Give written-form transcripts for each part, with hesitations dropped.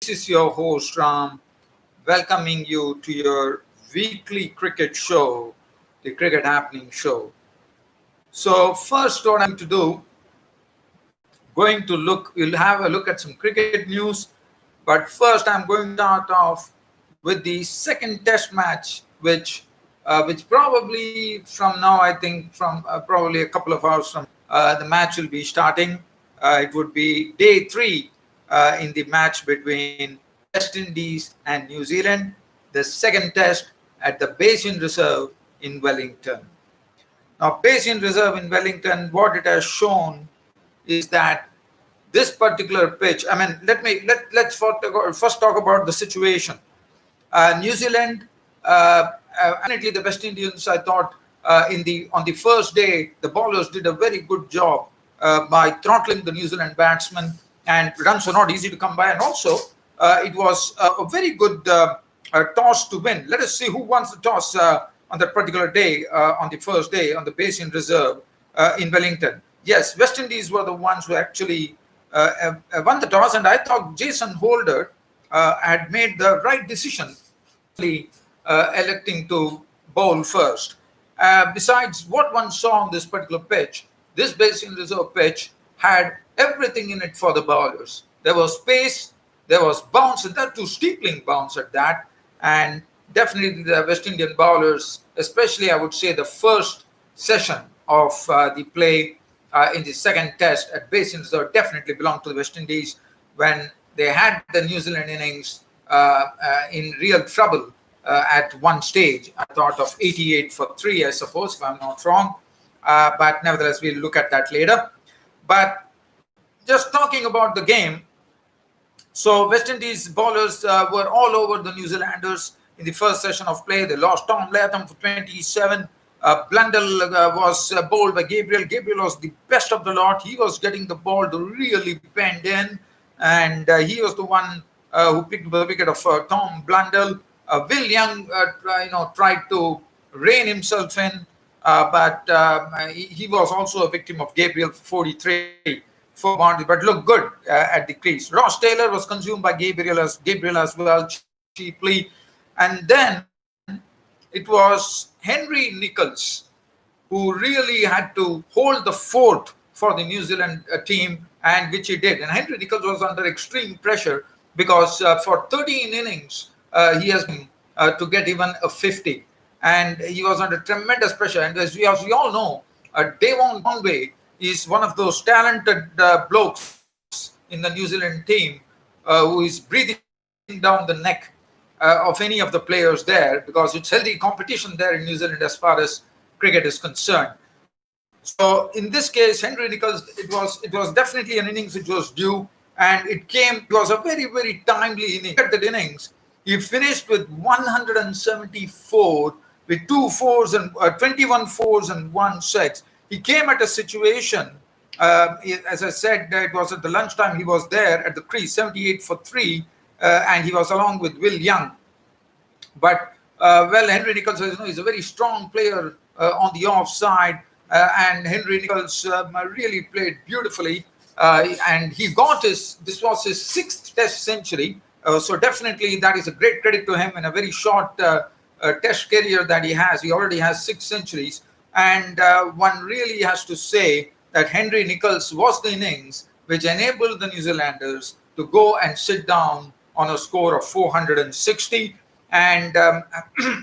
This is your host Ram, welcoming you to your weekly cricket show, the Cricket Happening Show. So, first, what I'm going to do, we'll have a look at some cricket news. But first, I'm going to start off with the second Test match, which probably from now, I think, from probably a couple of hours from the match will be starting. It would be day three in the match between West Indies and New Zealand, the second Test at the Basin Reserve in Wellington. Now, Basin Reserve in Wellington, what it has shown is that this particular pitch. I mean, let's first talk about the situation. New Zealand, definitely the West Indians. I thought on the first day, the bowlers did a very good job by throttling the New Zealand batsmen, and runs were not easy to come by. And also, it was a very good toss to win. Let us see who won the toss on that particular day, on the first day, on the Basin Reserve in Wellington. Yes, West Indies were the ones who actually won the toss, and I thought Jason Holder had made the right decision, electing to bowl first. Besides what one saw on this particular pitch, this Basin Reserve pitch had everything in it for the bowlers. There was pace, there was bounce, and that too steepling bounce at that. And definitely the West Indian bowlers, especially I would say the first session of the play in the second Test at Basin Reserve, definitely belonged to the West Indies when they had the New Zealand innings in real trouble at one stage. I thought of 88 for 3, I suppose, if I'm not wrong. But nevertheless, we'll look at that later. But just talking about the game, so West Indies bowlers were all over the New Zealanders in the first session of play. They lost Tom Latham for 27. Blundell was bowled by Gabriel. Gabriel was the best of the lot. He was getting the ball to really bend in, and he was the one who picked the wicket of Tom Blundell. Will Young, tried to rein himself in, but he was also a victim of Gabriel for 43 for boundaries, but looked good at the crease. Ross Taylor was consumed by Gabriel as well cheaply, and then it was Henry Nicholls who really had to hold the fort for the New Zealand team, and which he did. And Henry Nicholls was under extreme pressure because for 13 innings, he has been to get even a 50. And he was under tremendous pressure. And as we all know, Devon Conway is one of those talented blokes in the New Zealand team who is breathing down the neck of any of the players there, because it's healthy competition there in New Zealand as far as cricket is concerned. So in this case, Henry Nicholls, it was definitely an innings which was due, and it was a very, very timely innings. At that innings, he finished with 174 with 2 fours and 21 fours and 1 6. He came at a situation, as I said, it was at the lunchtime, he was there at the crease, 78 for 3, and he was along with Will Young. But, Henry Nicholls, is a very strong player on the offside, and Henry Nicholls really played beautifully, and this was his 6th Test century. So definitely that is a great credit to him in a very short Test career that he has. He already has 6 centuries, and one really has to say that Henry Nicholls was the innings which enabled the New Zealanders to go and sit down on a score of 460. And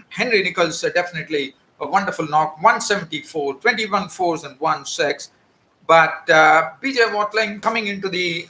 Henry Nicholls definitely a wonderful knock, 174, 21 fours and 1 6. But PJ Watling coming into the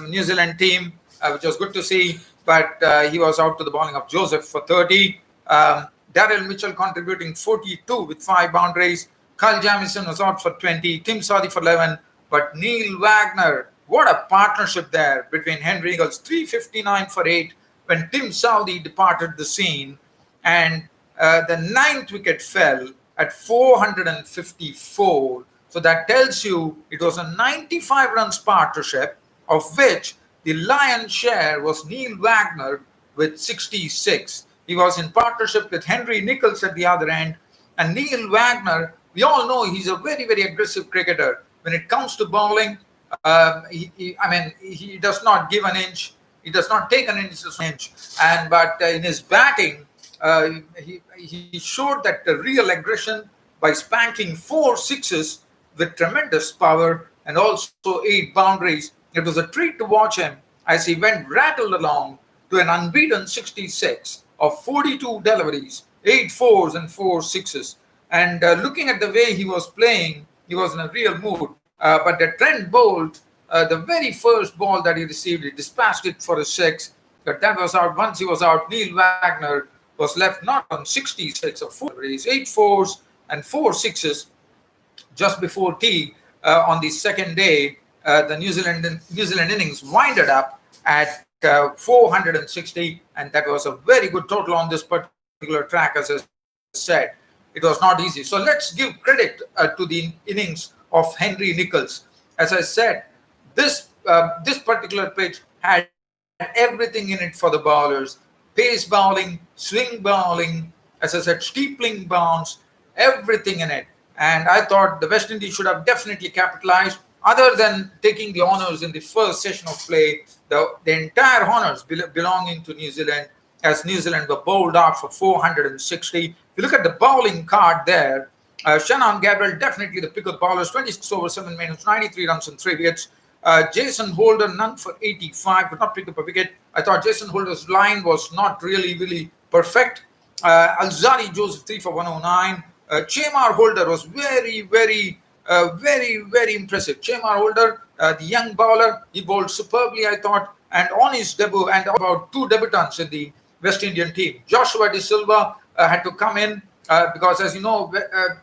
New Zealand team, which was good to see, but he was out to the bowling of Joseph for 30. Daryl Mitchell contributing 42 with 5 boundaries. Kyle Jamieson was out for 20. Tim Southee for 11. But Neil Wagner, what a partnership there between Henry Nicholls, 359 for 8 when Tim Southee departed the scene. And the 9th wicket fell at 454. So that tells you it was a 95 runs partnership, of which the lion's share was Neil Wagner with 66. He was in partnership with Henry Nicholls at the other end. And Neil Wagner, we all know he's a very, very aggressive cricketer. When it comes to bowling, he does not give an inch. He does not take an inch. And but in his batting, he showed that the real aggression by spanking 4 sixes with tremendous power and also 8 boundaries. It was a treat to watch him as he went rattled along to an unbeaten 66 of 42 deliveries, 8 fours and 4 sixes. And looking at the way he was playing, he was in a real mood. But the Trent bowled the very first ball that he received, he dispatched it for a six. But that was out. Once he was out, Neil Wagner was left not on 66 of 4 deliveries, 8 fours and 4 sixes just before tea on the second day. The New Zealand innings winded up at 460, and that was a very good total on this particular track. As I said, it was not easy. So let's give credit to the innings of Henry Nichols. As I said, this particular pitch had everything in it for the bowlers: pace bowling, swing bowling, as I said, steepling bounce, everything in it. And I thought the West Indies should have definitely capitalized. Other than taking the honours in the first session of play, the entire honours belonging to New Zealand, as New Zealand were bowled out for 460. If you look at the bowling card there, Shannon Gabriel, definitely the pick of the bowlers, 26 over 7 minutes, 93 runs and 3 wickets. Jason Holder, none for 85, could not pick up a wicket. I thought Jason Holder's line was not really perfect. Alzari Joseph, 3 for 109. Chamar Holder was very impressive. Chamar Holder, the young bowler, he bowled superbly, I thought, and on his debut, and about 2 debutants in the West Indian team. Joshua De Silva had to come in because, as you know,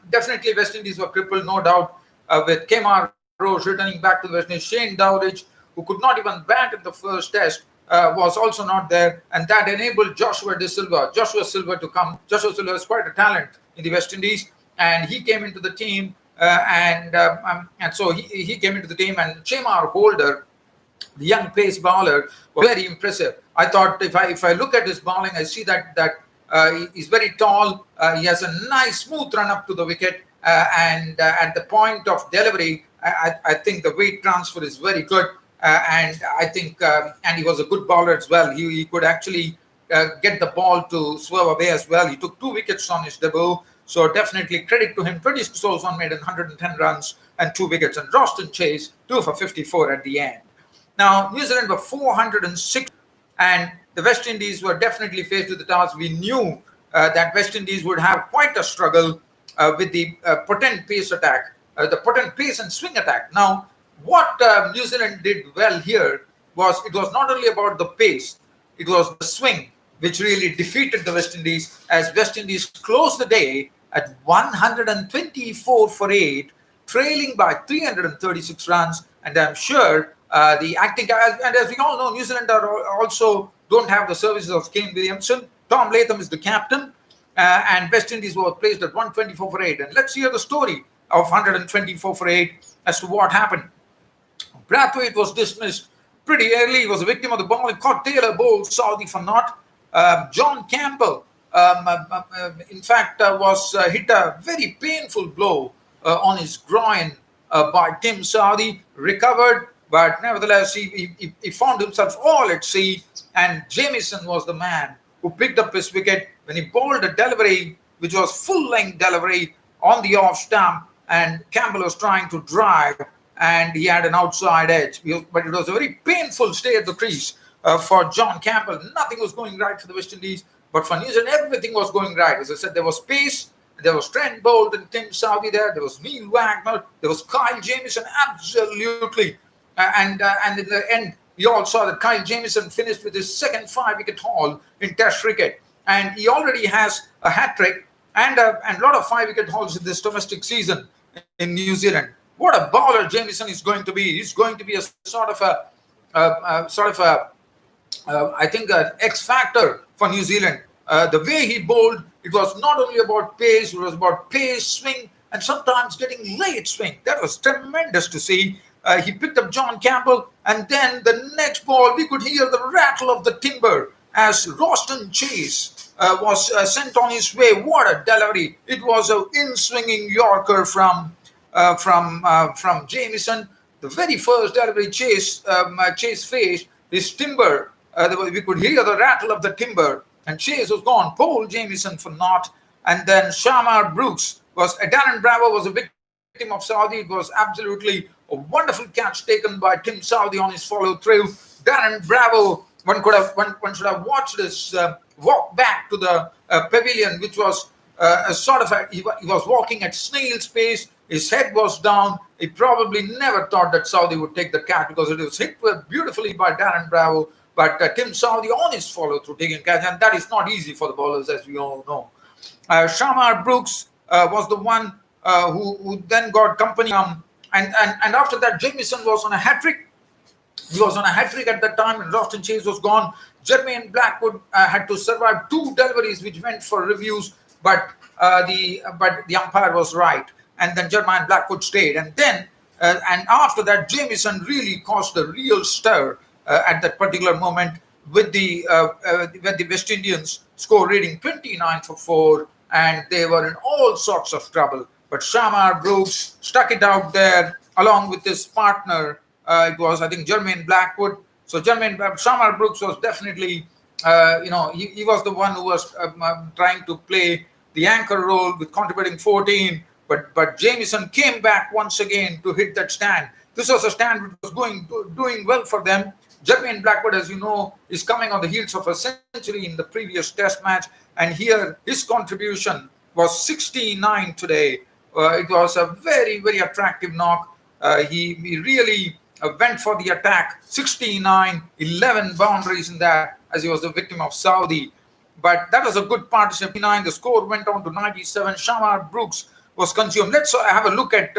definitely West Indies were crippled, no doubt, with Kemar Roach returning back to the West Indies. Shane Dowditch, who could not even bat in the first test, was also not there, and that enabled Joshua Silva to come. Joshua Silva is quite a talent in the West Indies, and he came into the team, and so he came into the team. And Chamar Holder, the young pace bowler, was very impressive. I thought if I look at his bowling, I see that he's very tall. He has a nice smooth run up to the wicket, and at the point of delivery, I think the weight transfer is very good. And I think, and he was a good bowler as well. He could actually get the ball to swerve away as well. He took 2 wickets on his debut, so definitely credit to him. 26 overs unmade and 110 runs and 2 wickets. And Roston Chase, 2 for 54 at the end. Now, New Zealand were 406, and the West Indies were definitely faced with the task. We knew that West Indies would have quite a struggle with the potent pace attack, the potent pace and swing attack. Now, what New Zealand did well here was, it was not only about the pace, it was the swing which really defeated the West Indies, as West Indies closed the day at 124 for 8, trailing by 336 runs. And I'm sure the acting, and as we all know, New Zealand also don't have the services of Kane Williamson. Tom Latham is the captain, and West Indies were placed at 124 for 8. And let's hear the story of 124 for 8 as to what happened. Brathwaite was dismissed pretty early. He was a victim of the ball. Caught Taylor bowled Saudi for naught. John Campbell, in fact, was hit a very painful blow on his groin by Tim Saudi. Recovered, but nevertheless, he found himself all at sea. And Jamieson was the man who picked up his wicket when he bowled a delivery which was full-length delivery on the off stump, and Campbell was trying to drive, and he had an outside edge. But it was a very painful stay at the crease for John Campbell. Nothing was going right for the West Indies, but for New Zealand, everything was going right. As I said, there was pace, there was Trent Boult and Tim Southee there was Neil Wagner, there was Kyle Jamieson, absolutely. And in the end, we all saw that Kyle Jamieson finished with his second 5-wicket haul in Test cricket, and he already has a hat-trick and a lot of 5-wicket hauls in this domestic season in New Zealand. What a bowler Jamieson is going to be. He's going to be a I think, an X factor for New Zealand. The way he bowled, it was not only about pace, it was about pace, swing, and sometimes getting late swing. That was tremendous to see. He picked up John Campbell, and then the next ball, we could hear the rattle of the timber as Roston Chase was sent on his way. What a delivery. It was an in-swinging Yorker from Jamieson. The very first delivery Chase faced, his timber We could hear the rattle of the timber, and Chase was gone. Paul Jamieson for naught, and then Shamar Brooks was Darren Bravo was a victim of Saudi. It was absolutely a wonderful catch taken by Tim Saudi on his follow through. Darren Bravo, one should have watched this walk back to the pavilion, which was a sort of he was walking at snail's pace. His head was down. He probably never thought that Saudi would take the catch because it was hit beautifully by Darren Bravo. But Tim Saudi on his follow through taking catch, and that is not easy for the bowlers, as we all know. Shamar Brooks was the one who then got company. And after that, Jamieson was on a hat trick. He was on a hat trick at that time, and Roston Chase was gone. Jermaine Blackwood had to survive two deliveries which went for reviews, but the umpire was right, and then Jermaine Blackwood stayed. And then and after that, Jamieson really caused a real stir at that particular moment with the when the West Indians score reading 29 for 4, and they were in all sorts of trouble. But Shamar Brooks stuck it out there along with his partner. It was, I think, Jermaine Blackwood. So Shamar Brooks was definitely, he was the one who was trying to play the anchor role with contributing 14. But Jamieson came back once again to hit that stand. This was a stand which was doing well for them. Jermaine Blackwood, as you know, is coming on the heels of a century in the previous Test match, and here his contribution was 69 today. It was a very, very attractive knock. He really went for the attack. 69, 11 boundaries in that, as he was the victim of Saudi. But that was a good partnership. 9, the score went on to 97. Shamar Brooks was consumed. Let's have a look at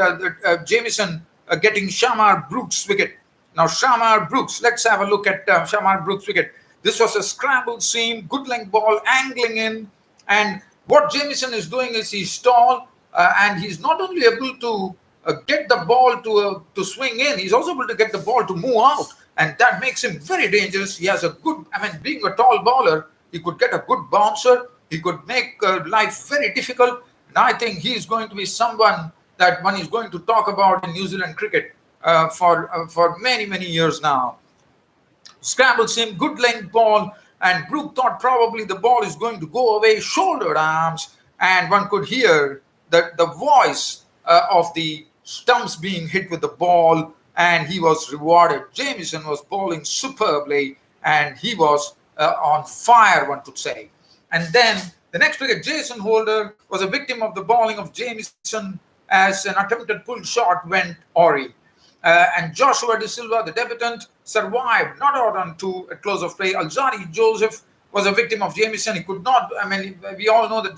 Jamieson getting Shamar Brooks' wicket. Now, Shamar Brooks, let's have a look at Shamar Brooks' wicket. This was a scrambled seam, good length ball, angling in. And what Jamieson is doing is he's tall, and he's not only able to get the ball to swing in, he's also able to get the ball to move out. And that makes him very dangerous. He has a good, being a tall bowler, he could get a good bouncer. He could make life very difficult. And I think he's going to be someone that one is going to talk about in New Zealand cricket for many, many years now. Scrambled seam, good length ball, and Brook thought probably the ball is going to go away, shouldered arms, and one could hear the voice of the stumps being hit with the ball, and he was rewarded. Jamieson was bowling superbly, and he was on fire, one could say. And then the next wicket, Jason Holder was a victim of the bowling of Jamieson as an attempted pull shot went awry. And Joshua De Silva, the debutant, survived, not out on 2 at close of play. Alzari Joseph was a victim of Jamieson. He could not, we all know that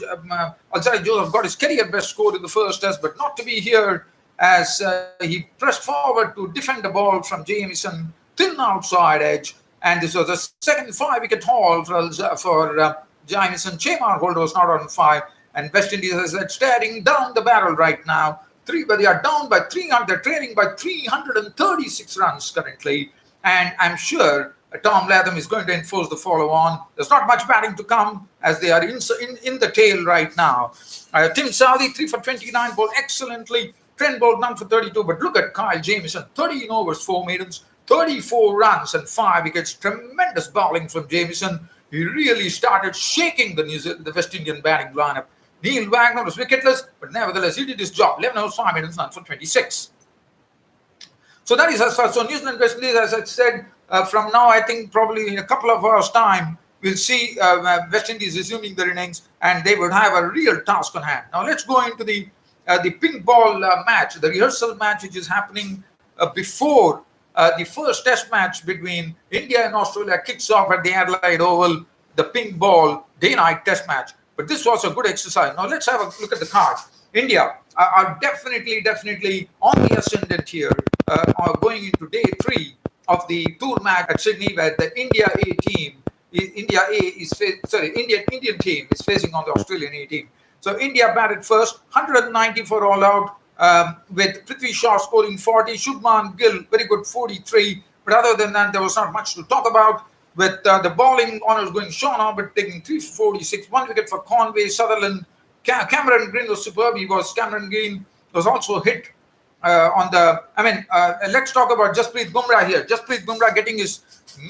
Alzari Joseph got his career best score in the first test, but not to be here as he pressed forward to defend the ball from Jamieson, thin outside edge. And this was a second 5-wicket haul for Jamieson. Chamar Holder was not on 5. And West Indies is staring down the barrel right now. But they are down by 300. They're trailing by 336 runs currently. And I'm sure Tom Latham is going to enforce the follow-on. There's not much batting to come as they are in the tail right now. Tim Saudi, 3 for 29, bowled excellently. Trent bowled none for 32. But look at Kyle Jamieson, 13 overs, 4 maidens, 34 runs and 5 wickets. Tremendous bowling from Jamieson. He really started shaking the West Indian batting lineup. Neil Wagner was wicketless, but nevertheless, he did his job. 11 overs, 5 minutes, none for 26. So that is as far. So New Zealand, West Indies, as I said, from now, I think probably in a couple of hours' time, we'll see West Indies resuming their innings, and they would have a real task on hand. Now, let's go into the pink ball match, the rehearsal match, which is happening before the first test match between India and Australia kicks off at the Adelaide Oval, the pink ball day-night test match. But this was a good exercise. Now, let's have a look at the cards. India are definitely on the ascendant here, going into day 3 of the tour match at Sydney, where the Indian team is facing on the Australian A team. So India batted first, 194 all out, with Prithvi Shaw scoring 40, Shubman Gill very good 43. But other than that, there was not much to talk about. With the bowling honours going Sean Albert taking 346, 1 wicket for Conway, Sutherland. Cameron Green was superb. Cameron Green was also hit let's talk about Jasprit Bumrah here. Jasprit Bumrah getting his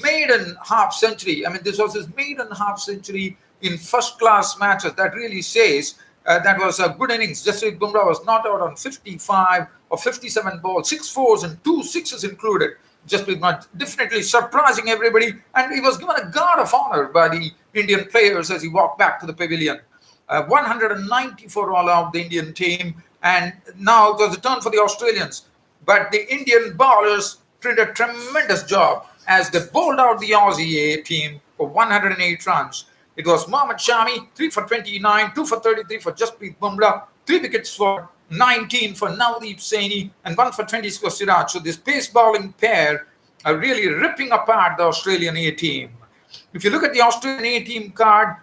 maiden half century. I mean, this was his maiden half century in first class matches. That really says that was a good innings. Jasprit Bumrah was not out on 55 or 57 balls, 6 fours and 2 sixes included. Jasprit Bumrah definitely surprising everybody, and he was given a guard of honor by the Indian players as he walked back to the pavilion. 194 all out the Indian team, and now it was the turn for the Australians. But the Indian bowlers did a tremendous job as they bowled out the Aussie A team for 108 runs. It was Mohammad Shami, 3 for 29, 2 for 33 for Jasprit Bumrah, 3 wickets for 19 for Navdeep Saini, and 1 for 20 for Siraj. So this pace bowling pair are really ripping apart the Australian A team. If you look at the Australian A team card,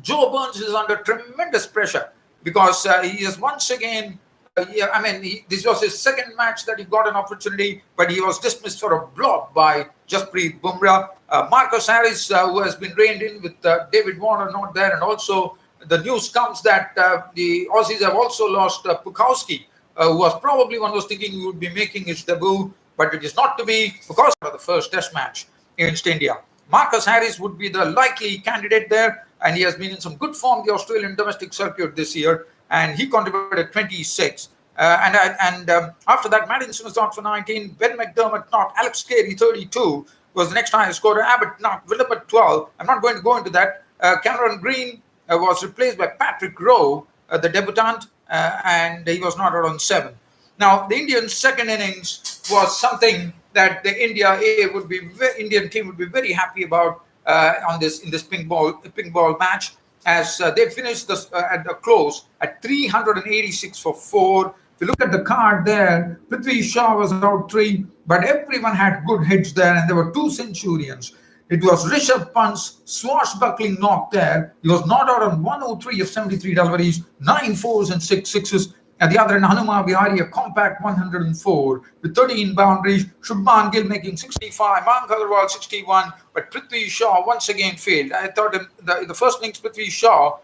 Joe Burns is under tremendous pressure because he is once again, this was his second match that he got an opportunity, but he was dismissed for a block by Jasprit Bumrah. Marcus Harris, who has been reined in with David Warner not there, and also the news comes that the Aussies have also lost Pukowski, who was probably one was thinking he would be making his debut, but it is not to be because of the first test match against India. Marcus Harris would be the likely candidate there, and he has been in some good form in the Australian domestic circuit this year, and he contributed 26. After that, Maddinson was out for 19, Ben McDermott not, Alex Carey 32 was the next highest scorer, Abbott not, William 12. I'm not going to go into that. Cameron Green was replaced by Patrick Rowe, the debutant, and he was not out on 7. Now, the Indian second innings was something that the Indian team would be very happy about in this pink ball match, as they finished at the close at 386 for 4. If you look at the card there, Prithvi Shaw was out 3, but everyone had good hits there, and there were 2 centurions. It was Rishabh Pant's swashbuckling knock there. He was not out on 103 of 73 deliveries, 9 fours and 6 sixes. At the other end, Pant Vihari, a compact 104 with 13 boundaries. Shubman Gill making 65, Mayank Agarwal 61, but Prithvi Shaw once again failed. I thought in the first innings, Prithvi Shaw,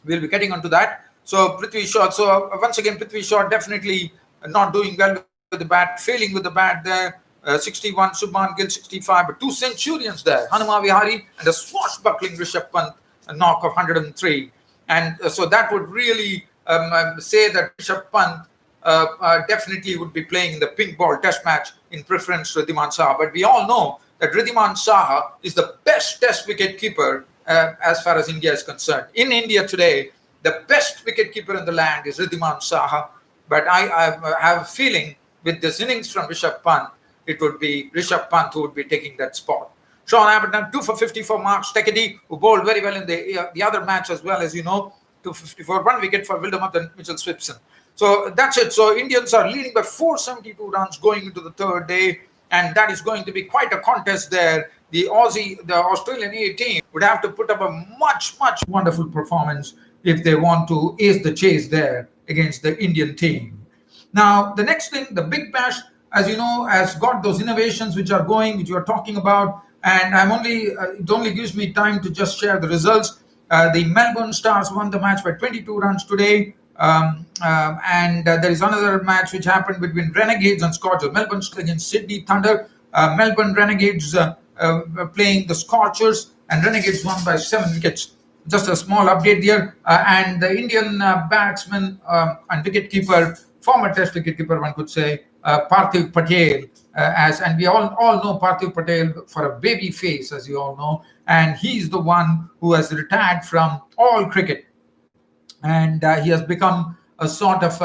we'll be getting onto that. So Prithvi Shaw, once again, Prithvi Shaw definitely not doing well with the bat, failing with the bat there. 61, Shubman Gill 65, but 2 centurions there. Pant Vihari and a swashbuckling Rishabh Pant, a knock of 103. And so that would really say that Rishabh Pant definitely would be playing in the pink ball test match in preference to Ridhiman Saha. But we all know that Ridhiman Saha is the best test wicket keeper as far as India is concerned. In India today, the best wicket keeper in the land is Ridhiman Saha. But I have a feeling with this innings from Rishabh Pant, it would be Rishabh Pant who would be taking that spot. Sean Abbott, 2 for 50 for Mark Steketee, who bowled very well in the other match as well, as you know. 254, 1 wicket for Wildermuth and Mitchell Swipson. So that's it. So Indians are leading by 472 runs going into the third day, and that is going to be quite a contest there. The Australian A team would have to put up a much wonderful performance if they want to ace the chase there against the Indian team. Now, the next thing, the Big Bash, as you know, has got those innovations which are going, which you are talking about, and it only gives me time to just share the results. The Melbourne Stars won the match by 22 runs today. And there is another match which happened between Renegades and Scorchers. Melbourne against Sydney Thunder. Melbourne Renegades playing the Scorchers, and Renegades won by 7 wickets. Just a small update there. And the Indian batsman and wicketkeeper, former Test wicketkeeper, one could say, Parthiv Patel, and we all know Parthiv Patel for a baby face, as you all know, and he's the one who has retired from all cricket, and he has become a sort of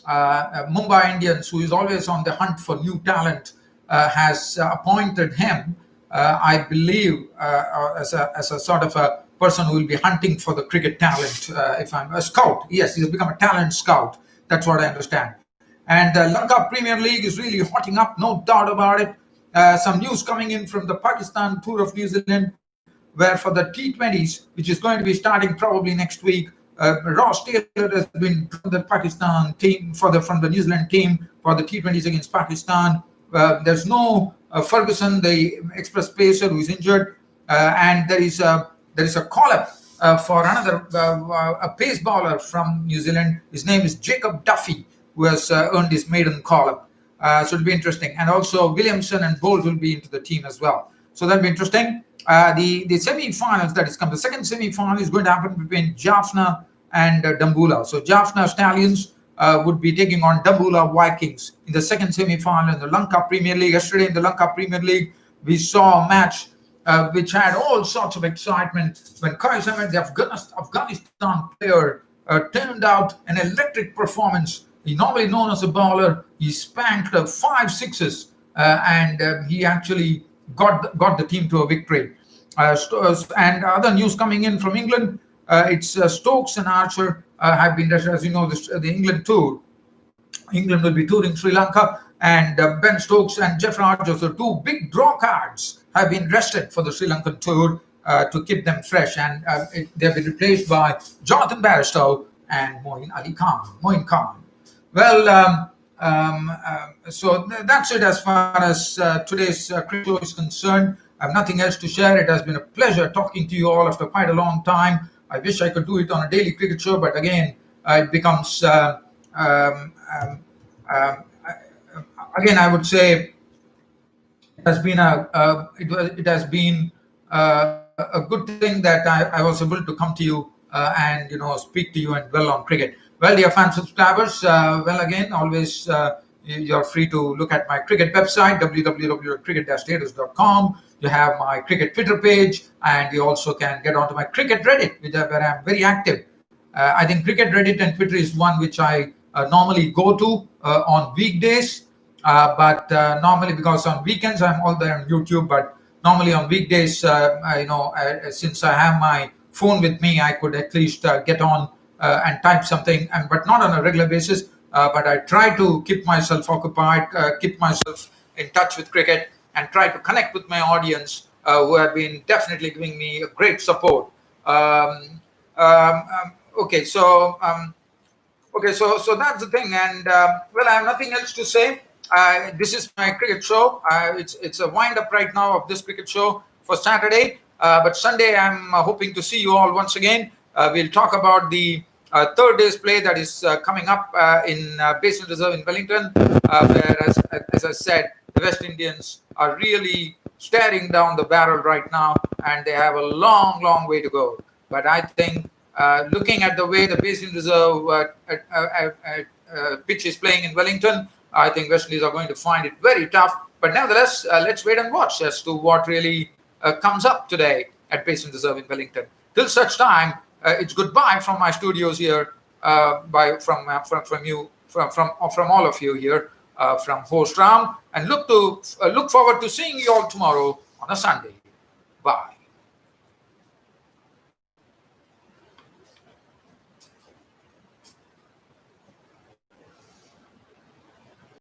Mumbai Indians, who is always on the hunt for new talent, has appointed him, I believe, as a sort of a person who will be hunting for the cricket talent. If I'm a scout, yes, he has become a talent scout. That's what I understand. And the Lanka Premier League is really hotting up, no doubt about it. Some news coming in from the Pakistan tour of New Zealand, where for the T20s, which is going to be starting probably next week, Ross Taylor has been from the Pakistan team from the New Zealand team for the T20s against Pakistan. There's no Ferguson, the express pacer, who is injured, and there is a call-up for another a pace bowler from New Zealand. His name is Jacob Duffy, who has earned his maiden call-up. So it'll be interesting. And also Williamson and Bowles will be into the team as well. So that'll be interesting. The semi-finals that is come. The second semi-final is going to happen between Jaffna and Dambulla. So Jaffna Stallions would be taking on Dambulla Vikings in the second semi-final in the Lanka Premier League. Yesterday in the Lanka Premier League, we saw a match which had all sorts of excitement when Qais Ahmed, the Afghanistan player, turned out an electric performance. He's normally known as a bowler. He spanked 5 sixes and he actually got the team to a victory. And other news coming in from England, it's Stokes and Archer have been, as you know, the England tour. England will be touring Sri Lanka, and Ben Stokes and Jeffrey Archer, the two big draw cards, have been rested for the Sri Lankan tour to keep them fresh, and they've been replaced by Jonathan Bairstow and Moin Khan. Well, so that's it as far as today's cricket show is concerned. I have nothing else to share. It has been a pleasure talking to you all after quite a long time. I wish I could do it on a daily cricket show, but again, it becomes again, I would say it has been a good thing that I was able to come to you and speak to you and dwell on cricket. Well, dear fan subscribers, well, again, always you're free to look at my cricket website, www.cricket-status.com. You have my cricket Twitter page, and you also can get onto my cricket Reddit, where I'm very active. I think cricket Reddit and Twitter is one which I normally go to on weekdays, but normally, because on weekends I'm all there on YouTube, but normally on weekdays, since I have my phone with me, I could at least get on and type something, but not on a regular basis. But I try to keep myself occupied, keep myself in touch with cricket, and try to connect with my audience who have been definitely giving me a great support. Okay, so that's the thing, and well, I have nothing else to say. This is my cricket show. It's a wind up right now of this cricket show for Saturday, but Sunday I'm hoping to see you all once again. We'll talk about the third day's play that is coming up in Basin Reserve in Wellington, where, as I said, the West Indians are really staring down the barrel right now, and they have a long, long way to go. But I think, looking at the way the Basin Reserve pitch is playing in Wellington, I think West Indies are going to find it very tough. But nevertheless, let's wait and watch as to what really comes up today at Basin Reserve in Wellington. Till such time, it's goodbye from my studios here, from all of you here, from host Ram, and look forward to seeing you all tomorrow on a Sunday. Bye.